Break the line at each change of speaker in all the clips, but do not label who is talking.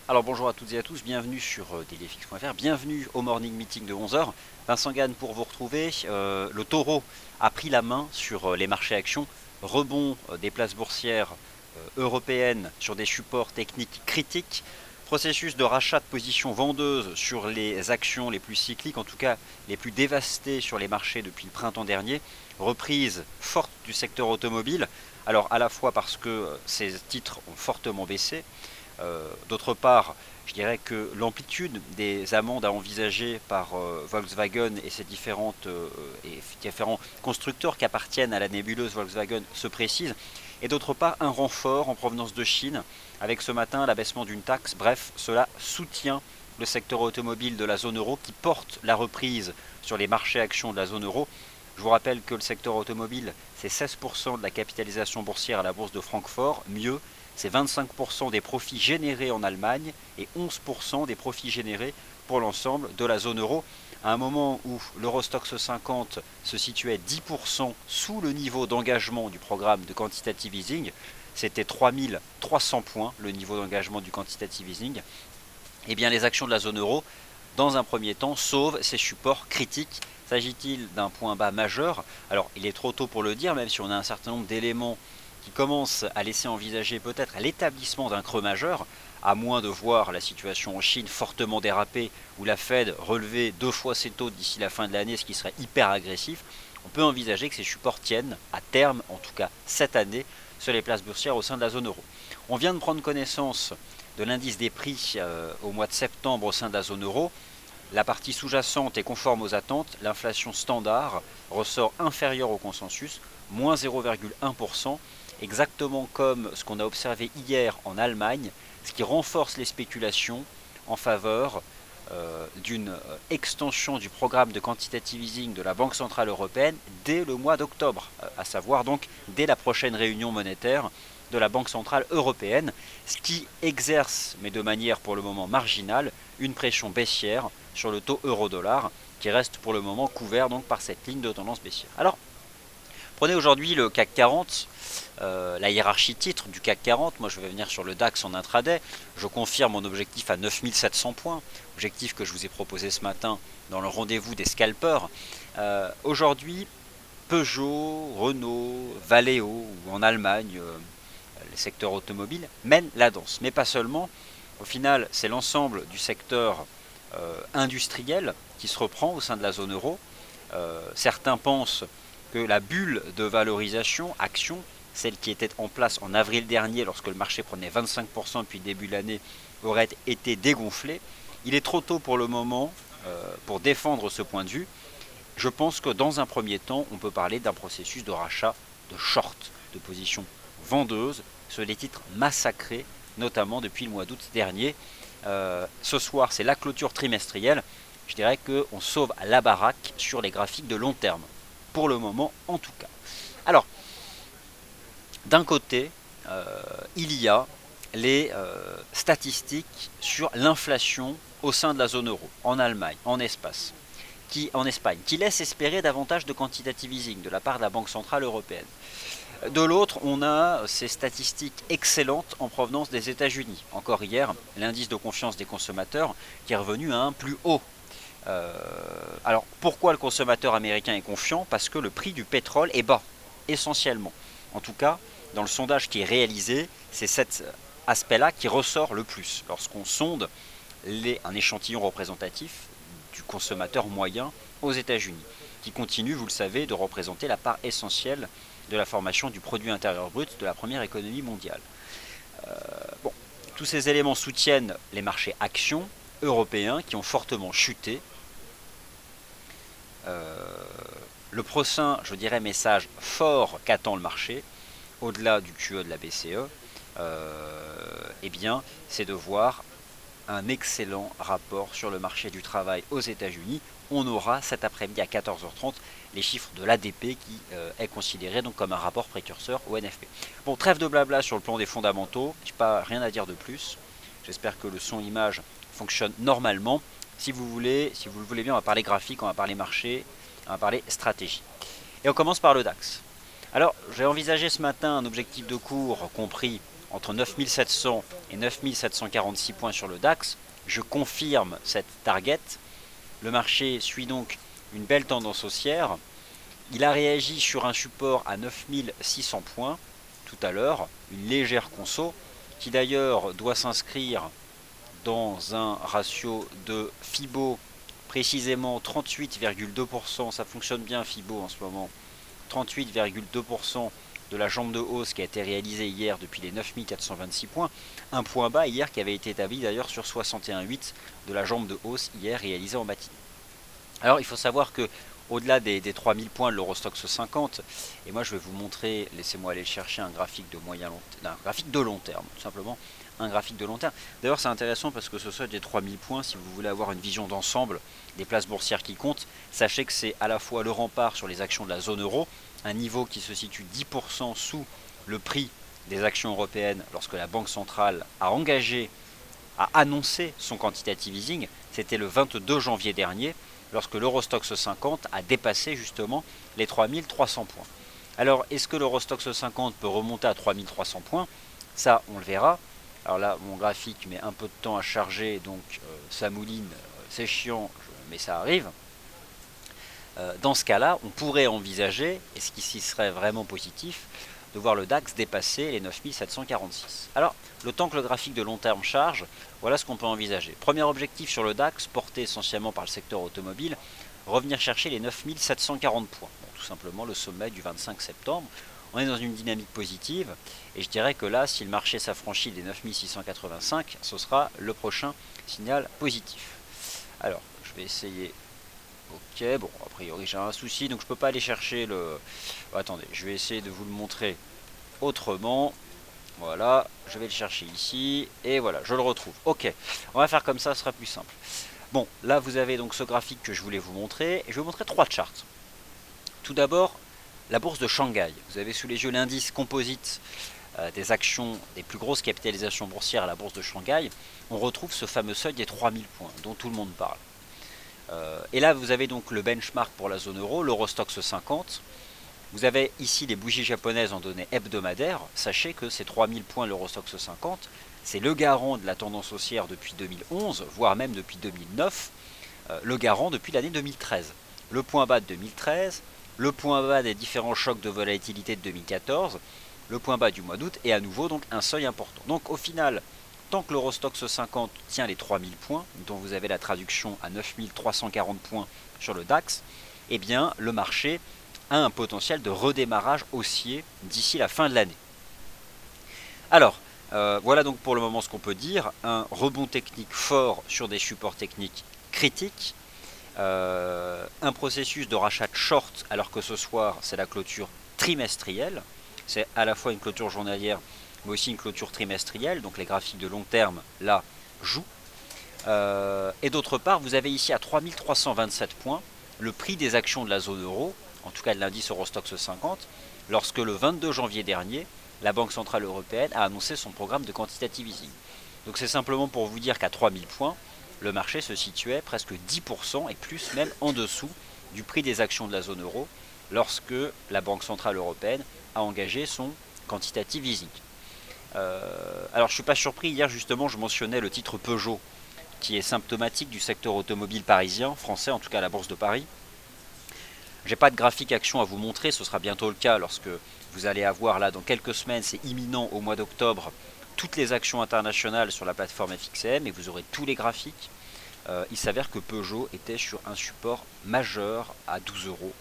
Alors bonjour à toutes et à tous, bienvenue sur dailyfx.fr, bienvenue au morning meeting de 11 heures. Vincent Gann pour vous retrouver. Le taureau a pris la main sur les marchés actions, rebond des places boursières européennes sur des supports techniques critiques, processus de rachat de positions vendeuses sur les actions les plus cycliques, en tout cas les plus dévastées sur les marchés depuis le printemps dernier, reprise forte du secteur automobile, alors à la fois parce que ces titres ont fortement baissé, d'autre part, je dirais que l'amplitude des amendes à envisager par Volkswagen et ses différents constructeurs qui appartiennent à la nébuleuse Volkswagen se précise. Et d'autre part, un renfort en provenance de Chine, avec ce matin l'abaissement d'une taxe. Bref, cela soutient le secteur automobile de la zone euro qui porte la reprise sur les marchés actions de la zone euro. Je vous rappelle que le secteur automobile, c'est 16% de la capitalisation boursière à la bourse de Francfort. Mieux, c'est 25% des profits générés en Allemagne et 11% des profits générés pour l'ensemble de la zone euro. À un moment où l'Eurostoxx 50 se situait 10% sous le niveau d'engagement du programme de quantitative easing, c'était 3300 points le niveau d'engagement du quantitative easing, et bien les actions de la zone euro, dans un premier temps, sauvent ces supports critiques. S'agit-il d'un point bas majeur? Alors il est trop tôt pour le dire, même si on a un certain nombre d'éléments qui commence à laisser envisager peut-être l'établissement d'un creux majeur, à moins de voir la situation en Chine fortement déraper, où la Fed relevait 2 fois ses taux d'ici la fin de l'année, ce qui serait hyper agressif. On peut envisager que ces supports tiennent, à terme en tout cas cette année, sur les places boursières au sein de la zone euro. On vient de prendre connaissance de l'indice des prix au mois de septembre au sein de la zone euro. La partie sous-jacente est conforme aux attentes, l'inflation standard ressort inférieure au consensus, moins 0,1%, exactement comme ce qu'on a observé hier en Allemagne, ce qui renforce les spéculations en faveur d'une extension du programme de quantitative easing de la Banque Centrale Européenne dès le mois d'octobre, à savoir donc dès la prochaine réunion monétaire de la Banque Centrale Européenne, ce qui exerce, mais de manière pour le moment marginale, une pression baissière sur le taux euro-dollar, qui reste pour le moment couvert donc par cette ligne de tendance baissière. Alors, prenez aujourd'hui le CAC 40, la hiérarchie titre du CAC 40, moi je vais venir sur le DAX en intraday, je confirme mon objectif à 9700 points, objectif que je vous ai proposé ce matin dans le rendez-vous des scalpers. Aujourd'hui, Peugeot, Renault, Valeo ou en Allemagne, les secteurs automobiles mènent la danse, mais pas seulement. Au final, c'est l'ensemble du secteur industriel qui se reprend au sein de la zone euro. Certains pensent que la bulle de valorisation action, celle qui était en place en avril dernier lorsque le marché prenait 25% depuis le début de l'année, aurait été dégonflée. Il est trop tôt pour le moment pour défendre ce point de vue. Je pense que dans un premier temps, on peut parler d'un processus de rachat de short, de positions vendeuses sur les titres massacrés, notamment depuis le mois d'août dernier. Ce soir, c'est la clôture trimestrielle. Je dirais qu'on sauve la baraque sur les graphiques de long terme, pour le moment en tout cas. Alors, d'un côté, il y a les statistiques sur l'inflation au sein de la zone euro, en Allemagne, en Espagne, qui laissent espérer davantage de quantitative easing de la part de la Banque Centrale Européenne. De l'autre, on a ces statistiques excellentes en provenance des États-Unis. Encore hier, l'indice de confiance des consommateurs qui est revenu à un plus haut. Alors, pourquoi le consommateur américain est confiant? Parce que le prix du pétrole est bas, essentiellement. En tout cas, dans le sondage qui est réalisé, c'est cet aspect-là qui ressort le plus. Lorsqu'on sonde un échantillon représentatif du consommateur moyen aux États-Unis, qui continue, vous le savez, de représenter la part essentielle de la formation du produit intérieur brut de la première économie mondiale. Bon, tous ces éléments soutiennent les marchés actions européens qui ont fortement chuté. Le prochain, je dirais, message fort qu'attend le marché, au-delà du QE de la BCE, eh bien, c'est de voir un excellent rapport sur le marché du travail aux États-Unis. On aura cet après-midi à 14h30 les chiffres de l'ADP qui est considéré donc comme un rapport précurseur au NFP. Bon, trêve de blabla sur le plan des fondamentaux, je n'ai pas rien à dire de plus. J'espère que le son-image fonctionne normalement. Si vous le voulez bien, on va parler graphique, on va parler marché, on va parler stratégie. Et on commence par le DAX. Alors, j'ai envisagé ce matin un objectif de cours compris entre 9700 et 9746 points sur le DAX. Je confirme cette target. Le marché suit donc une belle tendance haussière. Il a réagi sur un support à 9600 points tout à l'heure, une légère conso, qui d'ailleurs doit s'inscrire dans un ratio de Fibo précisément 38,2%. Ça fonctionne bien Fibo en ce moment. 38,2% de la jambe de hausse qui a été réalisée hier depuis les 9426 points. Un point bas hier qui avait été établi d'ailleurs sur 61,8 de la jambe de hausse hier réalisée en matinée. Alors il faut savoir que au-delà des 3000 points de l'Eurostoxx 50, et moi je vais vous montrer, laissez-moi aller chercher un graphique de un graphique de long terme, tout simplement, un graphique de long terme. D'ailleurs c'est intéressant parce que ce seuil des 3000 points, si vous voulez avoir une vision d'ensemble des places boursières qui comptent, sachez que c'est à la fois le rempart sur les actions de la zone euro, un niveau qui se situe 10% sous le prix des actions européennes lorsque la Banque centrale a annoncé son quantitative easing, c'était le 22 janvier dernier, lorsque l'Eurostoxx 50 a dépassé justement les 3300 points. Alors, est-ce que l'Eurostoxx 50 peut remonter à 3300 points? Ça, on le verra. Alors là, mon graphique met un peu de temps à charger, donc ça mouline, c'est chiant, mais ça arrive. Dans ce cas-là, on pourrait envisager, et ce qui serait vraiment positif, de voir le DAX dépasser les 9746. Alors, le temps que le graphique de long terme charge, voilà ce qu'on peut envisager. Premier objectif sur le DAX, porté essentiellement par le secteur automobile, revenir chercher les 9740 points. Bon, tout simplement le sommet du 25 septembre. On est dans une dynamique positive, et je dirais que là, si le marché s'affranchit des 9685, ce sera le prochain signal positif. Alors, je vais essayer... Ok, bon, a priori j'ai un souci, donc je peux pas aller chercher le... Attendez, je vais essayer de vous le montrer autrement. Voilà, je vais le chercher ici, et voilà, je le retrouve. Ok, on va faire comme ça, ce sera plus simple. Bon, là vous avez donc ce graphique que je voulais vous montrer, et je vais vous montrer trois charts. Tout d'abord, la bourse de Shanghai. Vous avez sous les yeux l'indice composite des actions, des plus grosses capitalisations boursières à la bourse de Shanghai. On retrouve ce fameux seuil des 3000 points, dont tout le monde parle. Et là, vous avez donc le benchmark pour la zone euro, l'Eurostoxx 50. Vous avez ici les bougies japonaises en données hebdomadaires. Sachez que ces 3000 points l'Eurostoxx 50, c'est le garant de la tendance haussière depuis 2011, voire même depuis 2009, le garant depuis l'année 2013. Le point bas de 2013, le point bas des différents chocs de volatilité de 2014, le point bas du mois d'août, et à nouveau donc un seuil important. Donc au final, tant que l'Eurostoxx 50 tient les 3000 points, dont vous avez la traduction à 9340 points sur le DAX, eh bien le marché a un potentiel de redémarrage haussier d'ici la fin de l'année. Alors, voilà donc pour le moment ce qu'on peut dire. Un rebond technique fort sur des supports techniques critiques. Un processus de rachat de short alors que ce soir c'est la clôture trimestrielle. C'est à la fois une clôture journalière mais aussi une clôture trimestrielle, donc les graphiques de long terme là jouent. Et d'autre part, vous avez ici à 3327 points le prix des actions de la zone euro, en tout cas de l'indice Eurostoxx 50, lorsque le 22 janvier dernier, la Banque Centrale Européenne a annoncé son programme de quantitative easing. Donc c'est simplement pour vous dire qu'à 3000 points, le marché se situait presque 10% et plus même en dessous du prix des actions de la zone euro lorsque la Banque Centrale Européenne a engagé son quantitative easing. Alors je ne suis pas surpris, hier justement je mentionnais le titre Peugeot qui est symptomatique du secteur automobile parisien, français en tout cas à la Bourse de Paris. J'ai pas de graphique action à vous montrer, ce sera bientôt le cas lorsque vous allez avoir là dans quelques semaines, c'est imminent au mois d'octobre, toutes les actions internationales sur la plateforme FXM et vous aurez tous les graphiques. Il s'avère que Peugeot était sur un support majeur à 12 euros.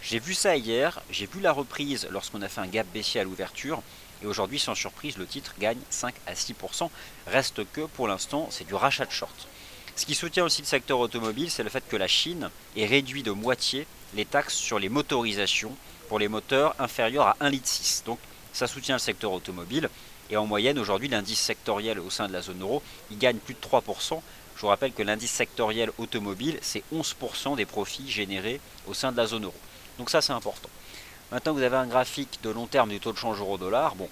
J'ai vu ça hier, j'ai vu la reprise lorsqu'on a fait un gap baissier à l'ouverture. Et aujourd'hui, sans surprise, le titre gagne 5 à 6%. Reste que, pour l'instant, c'est du rachat de short. Ce qui soutient aussi le secteur automobile, c'est le fait que la Chine ait réduit de moitié les taxes sur les motorisations pour les moteurs inférieurs à 1,6 litre. Donc, ça soutient le secteur automobile. Et en moyenne, aujourd'hui, l'indice sectoriel au sein de la zone euro, il gagne plus de 3%. Je vous rappelle que l'indice sectoriel automobile, c'est 11% des profits générés au sein de la zone euro. Donc ça, c'est important. Maintenant, vous avez un graphique de long terme du taux de change euro-dollar. Bon,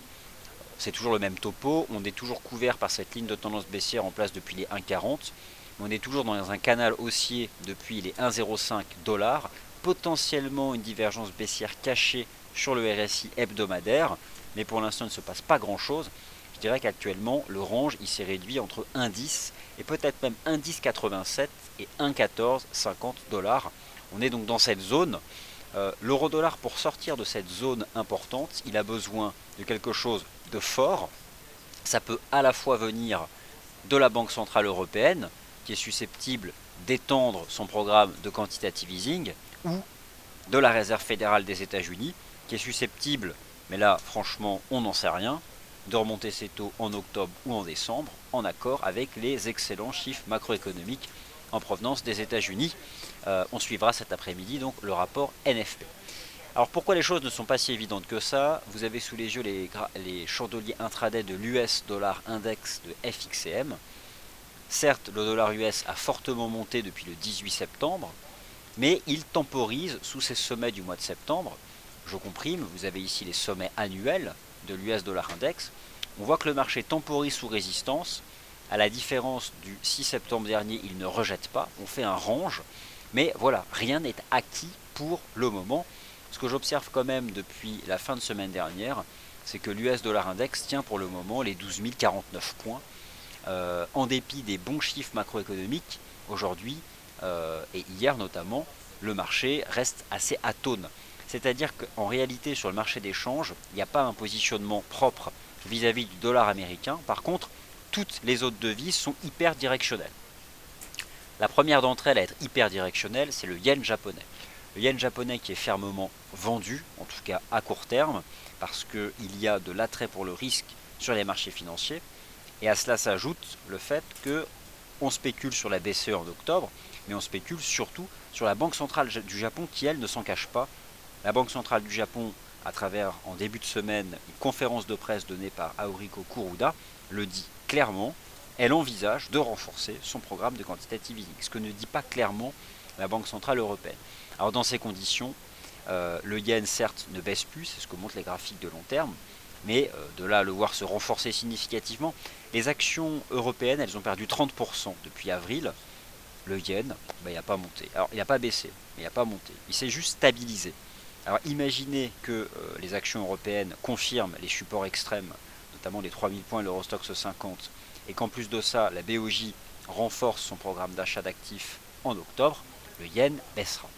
c'est toujours le même topo. On est toujours couvert par cette ligne de tendance baissière en place depuis les 1,40. On est toujours dans un canal haussier depuis les 1,05 $. Potentiellement une divergence baissière cachée sur le RSI hebdomadaire, mais pour l'instant il ne se passe pas grand chose. Je dirais qu'actuellement le range il s'est réduit entre 1,10 et peut-être même 1,1087 et 1,1450 $. On est donc dans cette zone. L'euro-dollar, pour sortir de cette zone importante, il a besoin de quelque chose de fort. Ça peut à la fois venir de la Banque Centrale Européenne, qui est susceptible d'étendre son programme de quantitative easing, ou de la Réserve fédérale des États-Unis, qui est susceptible, mais là franchement on n'en sait rien, de remonter ses taux en octobre ou en décembre, en accord avec les excellents chiffres macroéconomiques en provenance des États-Unis. On suivra cet après-midi donc le rapport NFP. Alors pourquoi les choses ne sont pas si évidentes que ça? Vous avez sous les yeux les chandeliers intraday de l'US dollar index de FXCM. Certes, le dollar US a fortement monté depuis le 18 septembre, mais il temporise sous ces sommets du mois de septembre. Je comprime, vous avez ici les sommets annuels de l'US dollar index. On voit que le marché temporise sous résistance. À la différence du 6 septembre dernier, il ne rejette pas, on fait un range. Mais voilà, rien n'est acquis pour le moment. Ce que j'observe quand même depuis la fin de semaine dernière, c'est que l'US dollar index tient pour le moment les 12 049 points. En dépit des bons chiffres macroéconomiques, aujourd'hui et hier notamment, le marché reste assez atone. C'est-à-dire qu'en réalité, sur le marché des changes, il n'y a pas un positionnement propre vis-à-vis du dollar américain. Par contre, toutes les autres devises sont hyper directionnelles. La première d'entre elles à être hyper directionnelle, c'est le yen japonais. Le yen japonais qui est fermement vendu, en tout cas à court terme, parce qu'il y a de l'attrait pour le risque sur les marchés financiers. Et à cela s'ajoute le fait qu'on spécule sur la BCE en octobre, mais on spécule surtout sur la Banque centrale du Japon qui, elle, ne s'en cache pas. La Banque centrale du Japon, à travers, en début de semaine, une conférence de presse donnée par Aoriko Kuroda, le dit clairement, elle envisage de renforcer son programme de quantitative easing, ce que ne dit pas clairement la Banque centrale européenne. Alors dans ces conditions, le yen certes ne baisse plus, c'est ce que montrent les graphiques de long terme, mais de là à le voir se renforcer significativement, les actions européennes, elles ont perdu 30% depuis avril. Le yen, il n'a pas monté. Alors il n'a pas baissé, mais il n'a pas monté. Il s'est juste stabilisé. Alors imaginez que les actions européennes confirment les supports extrêmes, notamment les 3000 points, l'Eurostoxx 50, et qu'en plus de ça, la BOJ renforce son programme d'achat d'actifs en octobre, le yen baissera.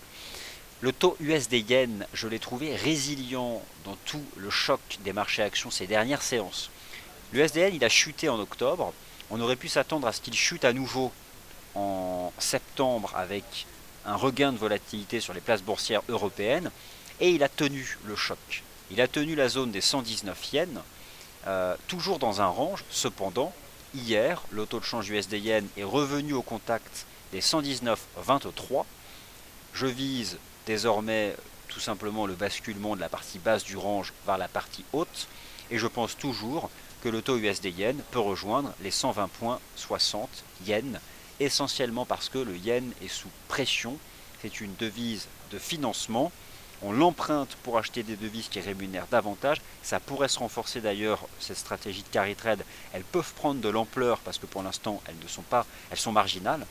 Le taux USD-Yen, je l'ai trouvé résilient dans tout le choc des marchés actions ces dernières séances. L'USD-Yen, il a chuté en octobre. On aurait pu s'attendre à ce qu'il chute à nouveau en septembre avec un regain de volatilité sur les places boursières européennes. Et il a tenu le choc. Il a tenu la zone des 119 yens, toujours dans un range. Cependant, hier, le taux de change USD-Yen est revenu au contact des 119,23. Je vise désormais tout simplement le basculement de la partie basse du range vers la partie haute, et je pense toujours que le taux USD-Yen peut rejoindre les 120,60 yens, essentiellement parce que le yen est sous pression. C'est une devise de financement. On l'emprunte pour acheter des devises qui rémunèrent davantage. Ça pourrait se renforcer d'ailleurs, cette stratégie de carry trade. Elles peuvent prendre de l'ampleur parce que pour l'instant elles sont marginales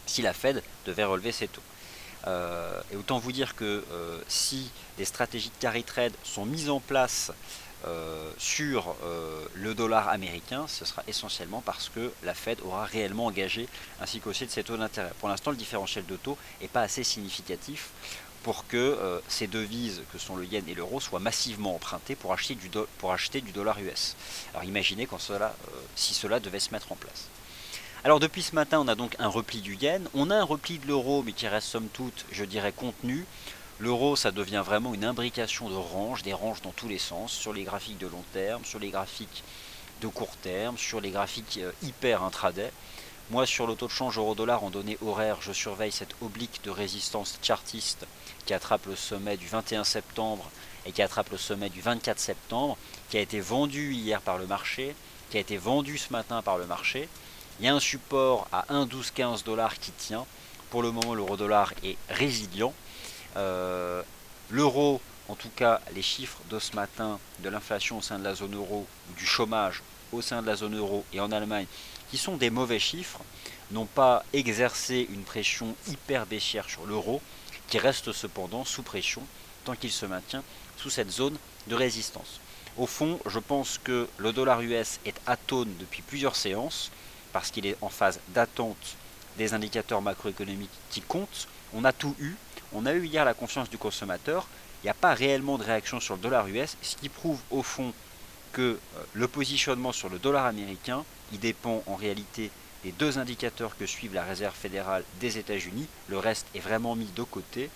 si la Fed devait relever ses taux. Et autant vous dire que si des stratégies de carry trade sont mises en place sur le dollar américain, ce sera essentiellement parce que la Fed aura réellement engagé un cycle haussier de ses taux d'intérêt. Pour l'instant, le différentiel de taux n'est pas assez significatif pour que ces devises que sont le yen et l'euro soient massivement empruntées pour acheter du dollar US. Alors imaginez si cela devait se mettre en place. Alors depuis ce matin, on a donc un repli du yen, on a un repli de l'euro, mais qui reste somme toute, je dirais, contenu. L'euro, ça devient vraiment une imbrication de ranges, des ranges dans tous les sens, sur les graphiques de long terme, sur les graphiques de court terme, sur les graphiques hyper intraday. Moi, sur le taux de change euro-dollar en données horaires, je surveille cette oblique de résistance chartiste qui attrape le sommet du 21 septembre et qui attrape le sommet du 24 septembre, qui a été vendu hier par le marché, qui a été vendu ce matin par le marché. Il y a un support à 1,1215 $ qui tient. Pour le moment, l'euro-dollar est résilient. L'euro, en tout cas, les chiffres de ce matin de l'inflation au sein de la zone euro, du chômage au sein de la zone euro et en Allemagne, qui sont des mauvais chiffres, n'ont pas exercé une pression hyper baissière sur l'euro, qui reste cependant sous pression tant qu'il se maintient sous cette zone de résistance. Au fond, je pense que le dollar US est atone depuis plusieurs séances, parce qu'il est en phase d'attente des indicateurs macroéconomiques qui comptent. On a tout eu. On a eu hier la confiance du consommateur. Il n'y a pas réellement de réaction sur le dollar US, ce qui prouve au fond que le positionnement sur le dollar américain, il dépend en réalité des deux indicateurs que suivent la Réserve fédérale des États-Unis. Le reste est vraiment mis de côté,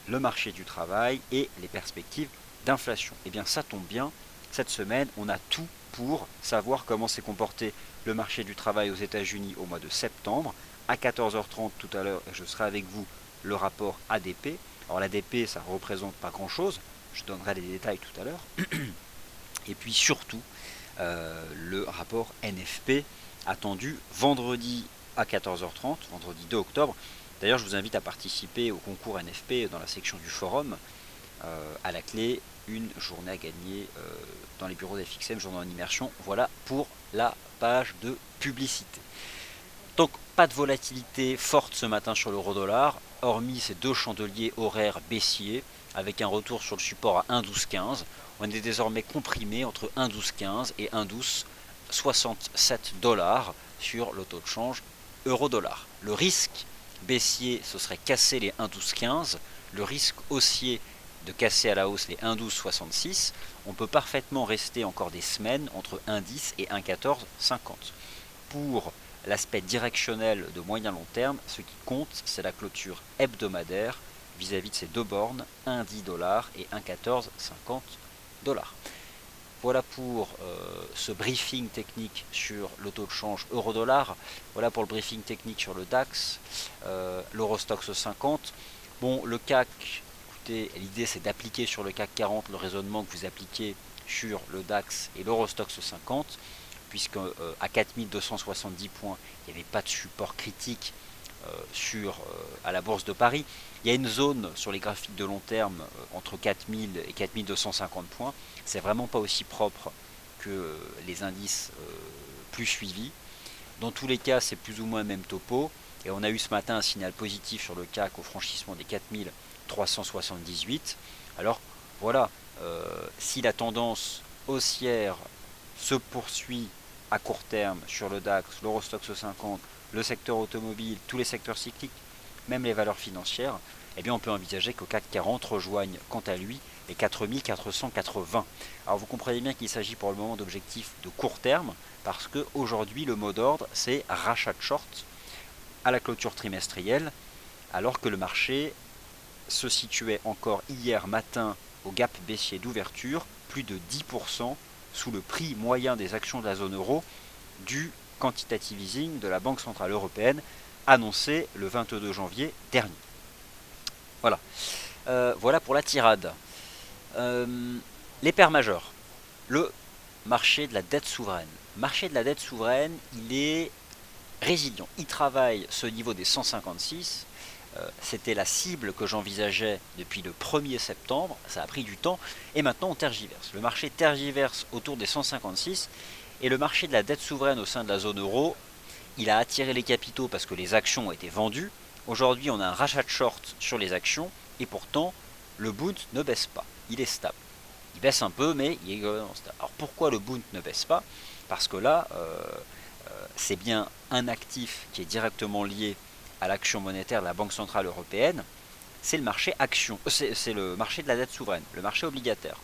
le marché du travail et les perspectives d'inflation. Et bien ça tombe bien, cette semaine on a tout pour savoir comment s'est comporté le marché du travail aux États-Unis au mois de septembre. À 14h30 tout à l'heure, je serai avec vous le rapport ADP. Alors l'ADP, ça ne représente pas grand-chose, je donnerai les détails tout à l'heure. Et puis surtout, le rapport NFP attendu vendredi à 14h30, vendredi 2 octobre. D'ailleurs, je vous invite à participer au concours NFP dans la section du forum. À la clé, une journée à gagner dans les bureaux d'FXM, journée en immersion. Voilà pour la page de publicité. Donc, pas de volatilité forte ce matin sur l'euro-dollar, hormis ces deux chandeliers horaires baissiers, avec un retour sur le support à 1,1215. On est désormais comprimé entre 1,1215 et 1,1267 $ sur le taux de change euro-dollar. Le risque baissier, ce serait casser les 1,1215. Le risque haussier de casser à la hausse les 1,1266. On peut parfaitement rester encore des semaines entre 1,10 et 1,1450. Pour l'aspect directionnel de moyen long terme, ce qui compte, c'est la clôture hebdomadaire vis-à-vis de ces deux bornes, 1,10 $ et 1,1450 $. Voilà pour ce briefing technique sur le taux de change euro-dollar. Voilà pour le briefing technique sur le DAX, l'Eurostoxx 50. Bon, le CAC, écoutez, l'idée c'est d'appliquer sur le CAC 40 le raisonnement que vous appliquez sur le DAX et l'Eurostoxx 50, puisque à 4270 points, il n'y avait pas de support critique à la Bourse de Paris. Il y a une zone sur les graphiques de long terme entre 4000 et 4250 points. C'est vraiment pas aussi propre que les indices plus suivis. Dans tous les cas, c'est plus ou moins le même topo. Et on a eu ce matin un signal positif sur le CAC au franchissement des 4378. Alors voilà, si la tendance haussière se poursuit à court terme sur le DAX, l'Eurostoxx 50, le secteur automobile, tous les secteurs cycliques, même les valeurs financières, eh bien on peut envisager qu'au CAC 40 rejoigne quant à lui les 4480. Alors vous comprenez bien qu'il s'agit pour le moment d'objectifs de court terme, parce qu'aujourd'hui le mot d'ordre c'est rachat de short à la clôture trimestrielle, alors que le marché se situait encore hier matin au gap baissier d'ouverture, plus de 10% sous le prix moyen des actions de la zone euro du quantitative easing de la Banque Centrale Européenne annoncé le 22 janvier dernier. Voilà, voilà pour la tirade. Les paires majeures. Le marché de la dette souveraine. Le marché de la dette souveraine, il est résilient. Il travaille ce niveau des 156. C'était la cible que j'envisageais depuis le 1er septembre. Ça a pris du temps et maintenant on tergiverse. Le marché tergiverse autour des 156 et le marché de la dette souveraine au sein de la zone euro, il a attiré les capitaux parce que les actions ont été vendues. Aujourd'hui, on a un rachat de short sur les actions et pourtant, le Bund ne baisse pas. Il est stable. Il baisse un peu, mais il est stable. Alors pourquoi le Bund ne baisse pas? Parce que là, c'est bien un actif qui est directement lié à l'action monétaire de la Banque Centrale Européenne. C'est le marché action. C'est le marché de la dette souveraine, le marché obligataire.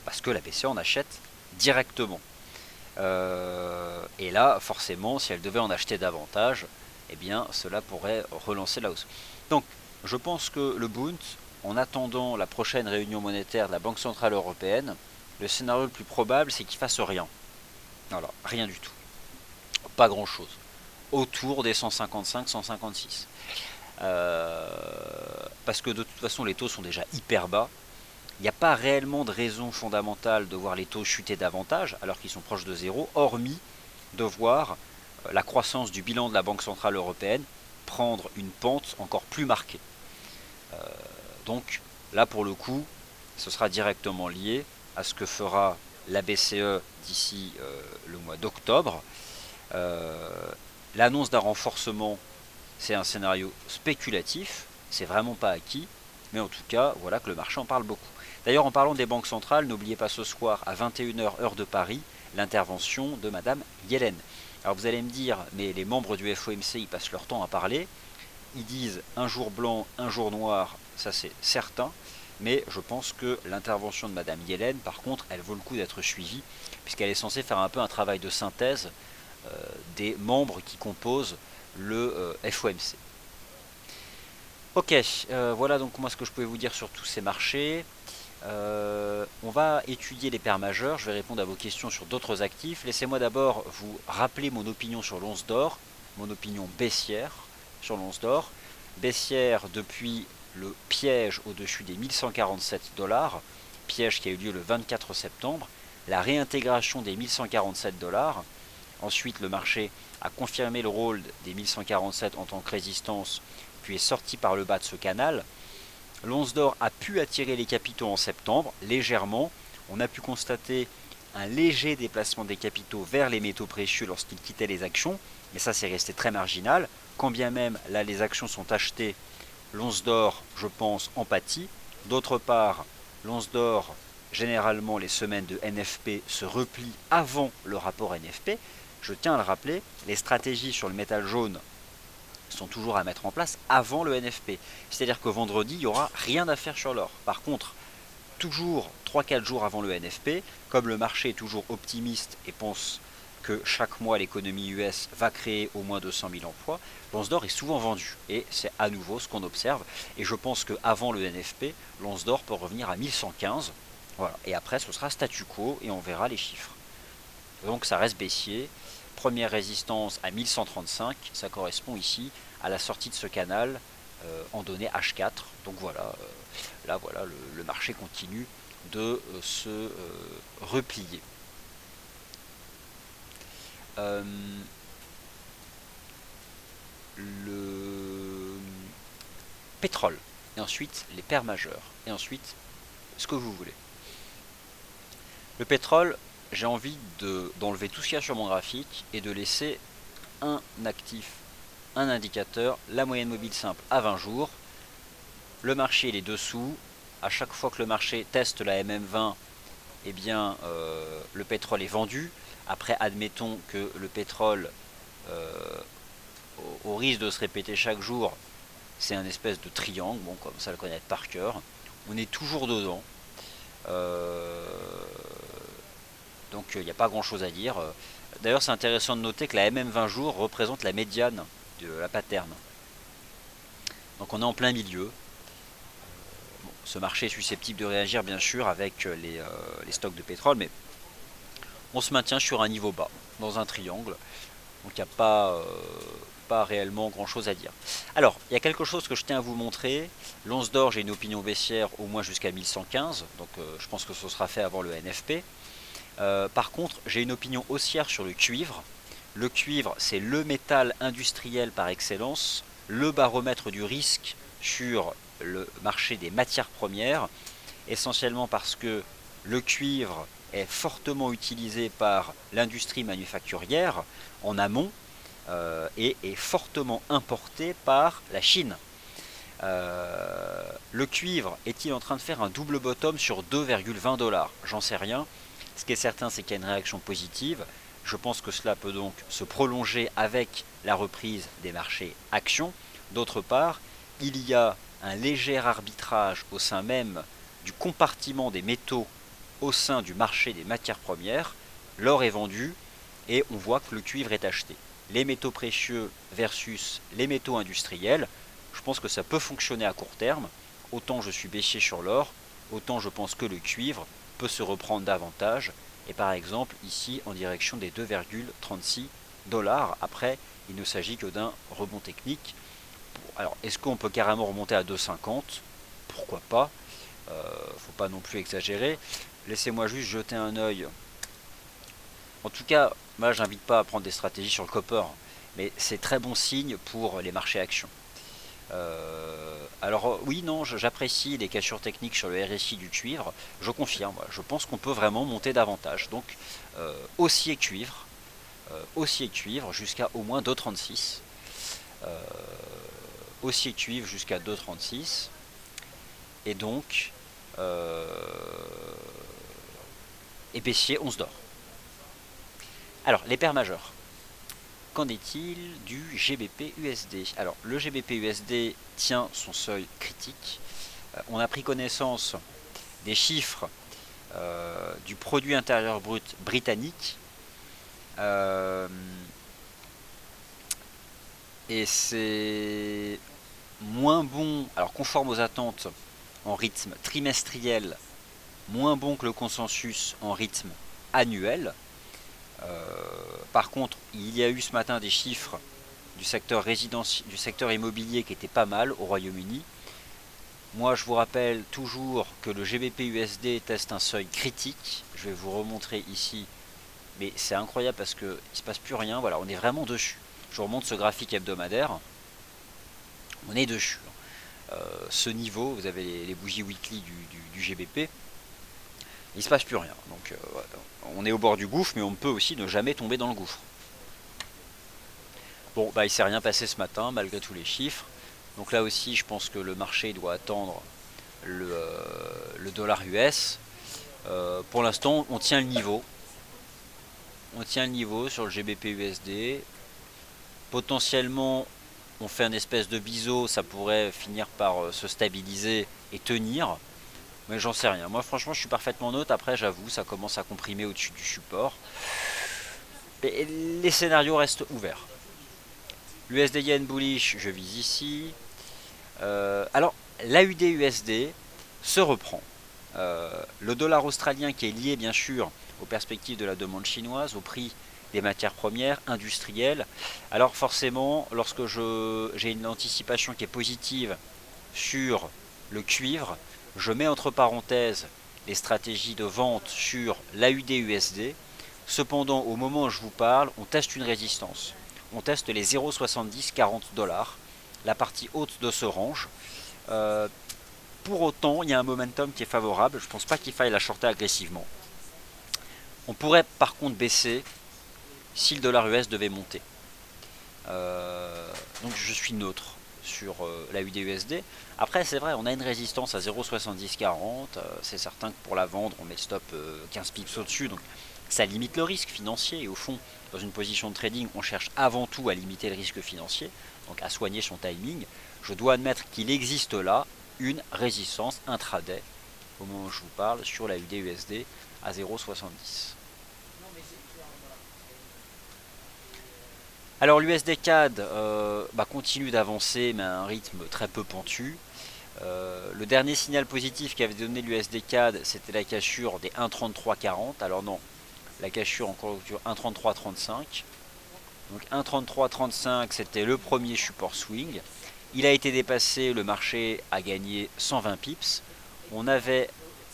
Parce que la BCE en achète directement. Et là, forcément, si elle devait en acheter davantage, eh bien, cela pourrait relancer la hausse. Donc, je pense que le Bund, en attendant la prochaine réunion monétaire de la Banque Centrale Européenne, le scénario le plus probable, c'est qu'il fasse rien. Voilà, rien du tout. Pas grand-chose. Autour des 155-156. Parce que de toute façon, les taux sont déjà hyper bas. Il n'y a pas réellement de raison fondamentale de voir les taux chuter davantage, alors qu'ils sont proches de zéro, hormis de voir la croissance du bilan de la Banque Centrale Européenne prendre une pente encore plus marquée. Donc là, pour le coup, ce sera directement lié à ce que fera la BCE d'ici le mois d'octobre. L'annonce d'un renforcement, c'est un scénario spéculatif, c'est vraiment pas acquis. Mais en tout cas, voilà que le marché en parle beaucoup. D'ailleurs, en parlant des banques centrales, n'oubliez pas ce soir à 21 h heure de Paris, l'intervention de Madame Yellen. Alors vous allez me dire, mais les membres du FOMC, ils passent leur temps à parler. Ils disent un jour blanc, un jour noir, ça c'est certain. Mais je pense que l'intervention de Madame Yellen, par contre, elle vaut le coup d'être suivie, puisqu'elle est censée faire un peu un travail de synthèse des membres qui composent le FOMC. Ok, voilà donc moi ce que je pouvais vous dire sur tous ces marchés. On va étudier les paires majeures, je vais répondre à vos questions sur d'autres actifs. Laissez-moi d'abord vous rappeler mon opinion sur l'once d'or, mon opinion baissière sur l'once d'or. Baissière depuis le piège au-dessus des 1147 $, piège qui a eu lieu le 24 septembre, la réintégration des 1147 $. Ensuite, le marché a confirmé le rôle des 1147 en tant que résistance, puis est sorti par le bas de ce canal. L'once d'or a pu attirer les capitaux en septembre, légèrement. On a pu constater un léger déplacement des capitaux vers les métaux précieux lorsqu'ils quittaient les actions, mais ça c'est resté très marginal. Quand bien même là les actions sont achetées, l'once d'or, je pense, en pâtit. D'autre part, l'once d'or, généralement les semaines de NFP se replient avant le rapport NFP. Je tiens à le rappeler, les stratégies sur le métal jaune sont toujours à mettre en place avant le NFP. C'est-à-dire que vendredi, il n'y aura rien à faire sur l'or. Par contre, toujours 3-4 jours avant le NFP, comme le marché est toujours optimiste et pense que chaque mois l'économie US va créer au moins 200 000 emplois, l'once d'or est souvent vendue. Et c'est à nouveau ce qu'on observe. Et je pense qu'avant le NFP, l'once d'or peut revenir à 1115. Voilà. Et après, ce sera statu quo et on verra les chiffres. Donc ça reste baissier. Première résistance à 1135, ça correspond ici à la sortie de ce canal en données H4. Donc voilà, là voilà, le marché continue de se replier. Le pétrole, et ensuite les paires majeures, et ensuite ce que vous voulez. Le pétrole, j'ai envie d'enlever tout ce qu'il y a sur mon graphique et de laisser un actif, un indicateur, la moyenne mobile simple à 20 jours. Le marché il est dessous. À chaque fois que le marché teste la MM20, eh bien, le pétrole est vendu. Après, admettons que le pétrole, au risque de se répéter chaque jour, c'est un espèce de triangle, bon, comme ça le connaître par cœur. On est toujours dedans. Donc il n'y a pas grand chose à dire. D'ailleurs c'est intéressant de noter que la MM20 jours représente la médiane de la pattern. Donc on est en plein milieu. Bon, ce marché est susceptible de réagir bien sûr avec les stocks de pétrole, mais on se maintient sur un niveau bas, dans un triangle. Donc il n'y a pas réellement grand chose à dire. Alors, il y a quelque chose que je tiens à vous montrer. L'once d'or, j'ai une opinion baissière au moins jusqu'à 1115. Donc je pense que ce sera fait avant le NFP. Par contre, j'ai une opinion haussière sur le cuivre. Le cuivre, c'est le métal industriel par excellence, le baromètre du risque sur le marché des matières premières, essentiellement parce que le cuivre est fortement utilisé par l'industrie manufacturière en amont et est fortement importé par la Chine. Le cuivre est-il en train de faire un double bottom sur 2,20 $? J'en sais rien. Ce qui est certain, c'est qu'il y a une réaction positive. Je pense que cela peut donc se prolonger avec la reprise des marchés actions. D'autre part, il y a un léger arbitrage au sein même du compartiment des métaux au sein du marché des matières premières. L'or est vendu et on voit que le cuivre est acheté. Les métaux précieux versus les métaux industriels, je pense que ça peut fonctionner à court terme. Autant je suis baissier sur l'or, autant je pense que le cuivre peut se reprendre davantage et par exemple ici en direction des 2,36 $. Après, il ne s'agit que d'un rebond technique. Alors, est-ce qu'on peut carrément remonter à 2,50 ? Pourquoi pas ? Faut pas non plus exagérer. Laissez-moi juste jeter un œil. En tout cas, moi j'invite pas à prendre des stratégies sur le copper, mais c'est très bon signe pour les marchés actions. Alors oui, non, j'apprécie les cassures techniques sur le RSI du cuivre, je confirme, je pense qu'on peut vraiment monter davantage. Donc haussier cuivre jusqu'à au moins 2,36. Haussier cuivre jusqu'à 2,36. et donc et baissier 11 d'or. Alors les paires majeures. Qu'en est-il du GBP USD? Alors le GBP USD tient son seuil critique. On a pris connaissance des chiffres du produit intérieur brut britannique. Et c'est moins bon, alors conforme aux attentes en rythme trimestriel, moins bon que le consensus en rythme annuel. Par contre, il y a eu ce matin des chiffres du secteur du secteur immobilier qui étaient pas mal au Royaume-Uni. Moi, je vous rappelle toujours que le GBP USD teste un seuil critique. Je vais vous remontrer ici, mais c'est incroyable parce qu'il ne se passe plus rien. Voilà, on est vraiment dessus. Je vous remonte ce graphique hebdomadaire. On est dessus. Ce niveau, vous avez les bougies weekly du GBP. Il ne se passe plus rien. Donc, on est au bord du gouffre, mais on peut aussi ne jamais tomber dans le gouffre. Bon, bah, il ne s'est rien passé ce matin, malgré tous les chiffres. Donc là aussi, je pense que le marché doit attendre le dollar US. Pour l'instant, on tient le niveau. On tient le niveau sur le GBP USD. Potentiellement, on fait un espèce de biseau, ça pourrait finir par se stabiliser et tenir. Mais j'en sais rien. Moi, franchement, je suis parfaitement neutre. Après, j'avoue, ça commence à comprimer au-dessus du support. Et les scénarios restent ouverts. L'USD Yen bullish, je vise ici. Alors, l'AUD USD se reprend. Le dollar australien qui est lié, bien sûr, aux perspectives de la demande chinoise, au prix des matières premières industrielles. Alors forcément, lorsque j'ai une anticipation qui est positive sur le cuivre, je mets entre parenthèses les stratégies de vente sur l'AUD USD. Cependant, au moment où je vous parle, on teste une résistance. On teste les 0,70-40 $, la partie haute de ce range. Pour autant, il y a un momentum qui est favorable. Je ne pense pas qu'il faille la shorter agressivement. On pourrait par contre baisser si le dollar US devait monter. Donc je suis neutre sur la UD-USD. Après c'est vrai, on a une résistance à 0,70-40. C'est certain que pour la vendre, on met le stop 15 pips au-dessus. Donc ça limite le risque financier. Et au fond, dans une position de trading, on cherche avant tout à limiter le risque financier. Donc à soigner son timing. Je dois admettre qu'il existe là une résistance intraday au moment où je vous parle sur la UD-USD à 0,70. Alors l'USD CAD continue d'avancer mais à un rythme très peu pentu. Le dernier signal positif qu'avait donné l'USD CAD, c'était la cassure des 1,3340. Alors non, la cassure encore 1,3335. Donc 1,3335 c'était le premier support swing. Il a été dépassé, le marché a gagné 120 pips. On avait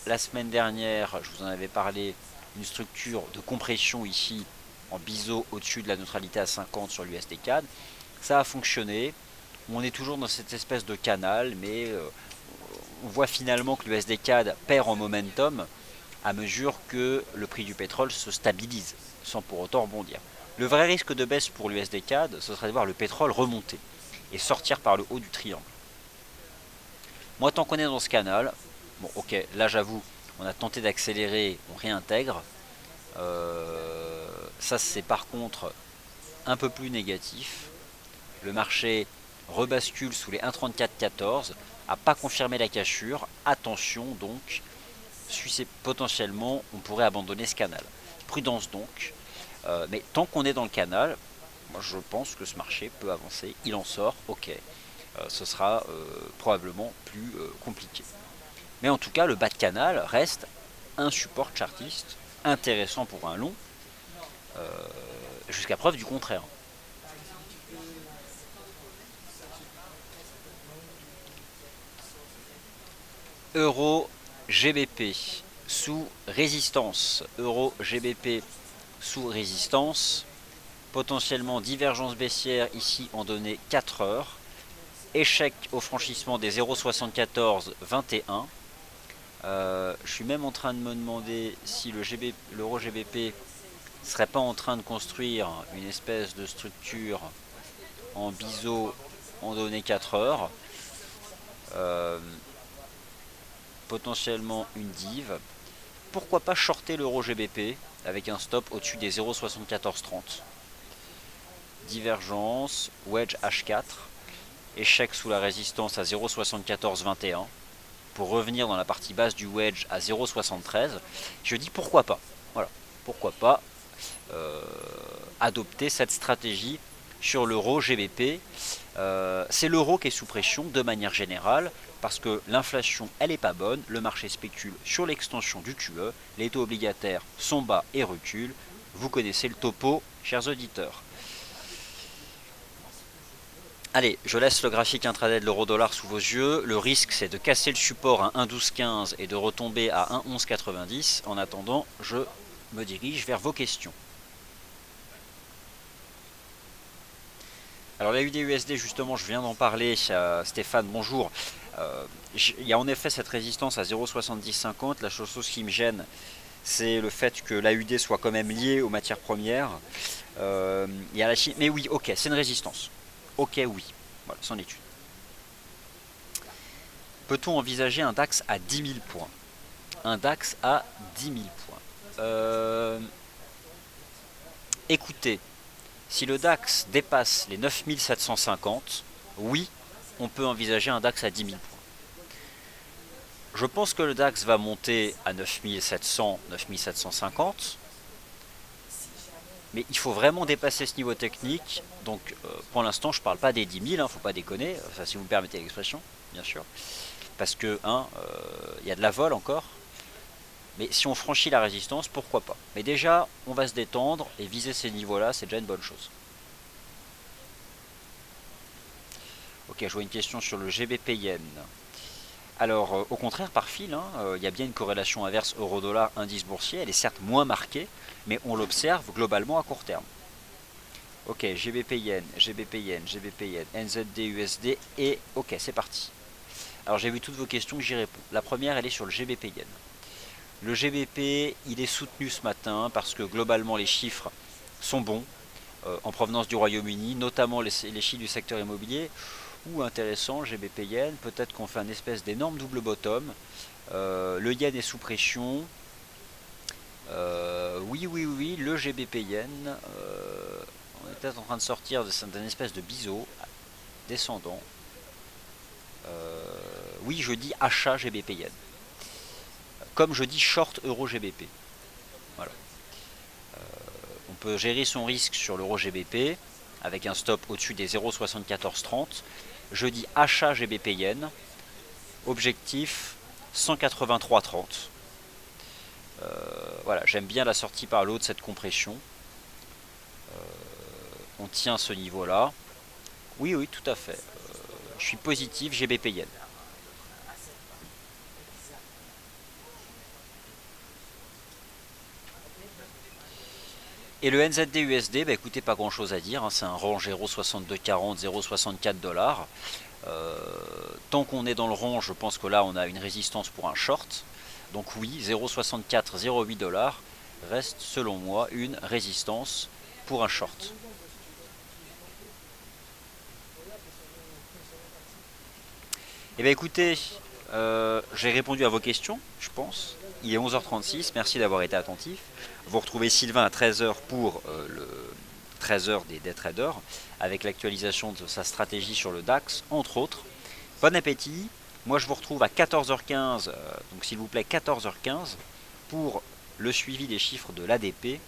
la semaine dernière, je vous en avais parlé, une structure de compression ici en biseau au-dessus de la neutralité à 50 sur l'USD CAD. Ça a fonctionné. On est toujours dans cette espèce de canal, mais on voit finalement que l'USD CAD perd en momentum à mesure que le prix du pétrole se stabilise, sans pour autant rebondir. Le vrai risque de baisse pour l'USD CAD, ce serait de voir le pétrole remonter et sortir par le haut du triangle. Moi, tant qu'on est dans ce canal, bon ok, là j'avoue, on a tenté d'accélérer, on réintègre. Ça c'est par contre un peu plus négatif. Le marché rebascule sous les 1,3414, a pas confirmé la cassure. Attention donc, potentiellement on pourrait abandonner ce canal. Prudence donc. Mais tant qu'on est dans le canal, moi je pense que ce marché peut avancer. Il en sort, ok. Ce sera probablement plus compliqué. Mais en tout cas, le bas de canal reste un support chartiste intéressant pour un long, jusqu'à preuve du contraire. Euro GBP sous résistance. Euro GBP sous résistance. Potentiellement divergence baissière ici en données 4 heures. Échec au franchissement des 0,7421. Je suis même en train de me demander si l'euro GBP serait pas en train de construire une espèce de structure en biseau en données 4 heures. potentiellement une div. Pourquoi pas shorter l'euro GBP avec un stop au-dessus des 0,7430. Divergence, wedge H4, échec sous la résistance à 0,7421 pour revenir dans la partie basse du wedge à 0,73. Je dis pourquoi pas. Voilà, pourquoi pas adopter cette stratégie sur l'euro GBP. C'est l'euro qui est sous pression de manière générale parce que l'inflation elle est pas bonne, le marché spécule sur l'extension du QE, les taux obligataires sont bas et reculent. Vous connaissez le topo, chers auditeurs. Allez, je laisse le graphique intraday de l'euro-dollar sous vos yeux. Le risque, c'est de casser le support à 1,1215 et de retomber à 1,1190. En attendant, je me dirige vers vos questions. Alors la UD-USD, justement, je viens d'en parler. Stéphane, bonjour. Il y a en effet cette résistance à 0,7050. La chose qui me gêne, c'est le fait que l'AUD soit quand même liée aux matières premières. Il y a la Chine. Mais oui, ok, c'est une résistance. Ok, oui. Voilà, c'en est une. Peut-on envisager un DAX à 10 000 points? Un DAX à 10 000 points. Écoutez, si le DAX dépasse les 9 750, oui, on peut envisager un DAX à 10 000 points. Je pense que le DAX va monter à 9 700, 9 750. Mais il faut vraiment dépasser ce niveau technique. Donc pour l'instant, je ne parle pas des 10 000, il ne faut pas déconner. Enfin, si vous me permettez l'expression, bien sûr. Parce que, y a de la vol encore. Mais si on franchit la résistance, pourquoi pas. Mais déjà, on va se détendre et viser ces niveaux-là, c'est déjà une bonne chose. Ok, je vois une question sur le GBP Yen. Alors, au contraire, par fil, il y a bien une corrélation inverse euro-dollar indice boursier. Elle est certes moins marquée, mais on l'observe globalement à court terme. Ok, GBP Yen, GBP Yen, GBP Yen, NZD, USD, et ok, c'est parti. Alors j'ai vu toutes vos questions, j'y réponds. La première, elle est sur le GBP Yen. Le GBP, il est soutenu ce matin parce que globalement les chiffres sont bons en provenance du Royaume-Uni, notamment les chiffres du secteur immobilier. Ou intéressant, GBP Yen, peut-être qu'on fait un espèce d'énorme double bottom. Le Yen est sous pression. Oui, le GBP Yen, on est peut-être en train de sortir d'un espèce de biseau descendant. Oui, je dis achat GBP Yen. Comme je dis short euro GBP. Voilà. On peut gérer son risque sur l'euro GBP avec un stop au-dessus des 0,7430. Je dis achat GBP Yen. Objectif 183,30. Voilà, j'aime bien la sortie par le haut de cette compression. On tient ce niveau-là. Oui, tout à fait. Je suis positif, GBP Yen. Et le NZD USD, bah écoutez, pas grand chose à dire, c'est un range 0,6240, 0,64 $. Tant qu'on est dans le range, je pense que là on a une résistance pour un short. Donc oui, 0,64, 0,8 $ reste selon moi une résistance pour un short. Et bien écoutez, j'ai répondu à vos questions, je pense. Il est 11h36, merci d'avoir été attentif. Vous retrouvez Sylvain à 13h pour le 13h des traders, avec l'actualisation de sa stratégie sur le DAX, entre autres. Bon appétit. Moi je vous retrouve à 14h15, donc s'il vous plaît 14h15, pour le suivi des chiffres de l'ADP,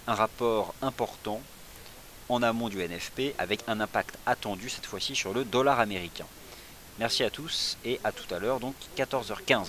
un rapport important en amont du NFP, avec un impact attendu cette fois-ci sur le dollar américain. Merci à tous et à tout à l'heure, donc 14h15.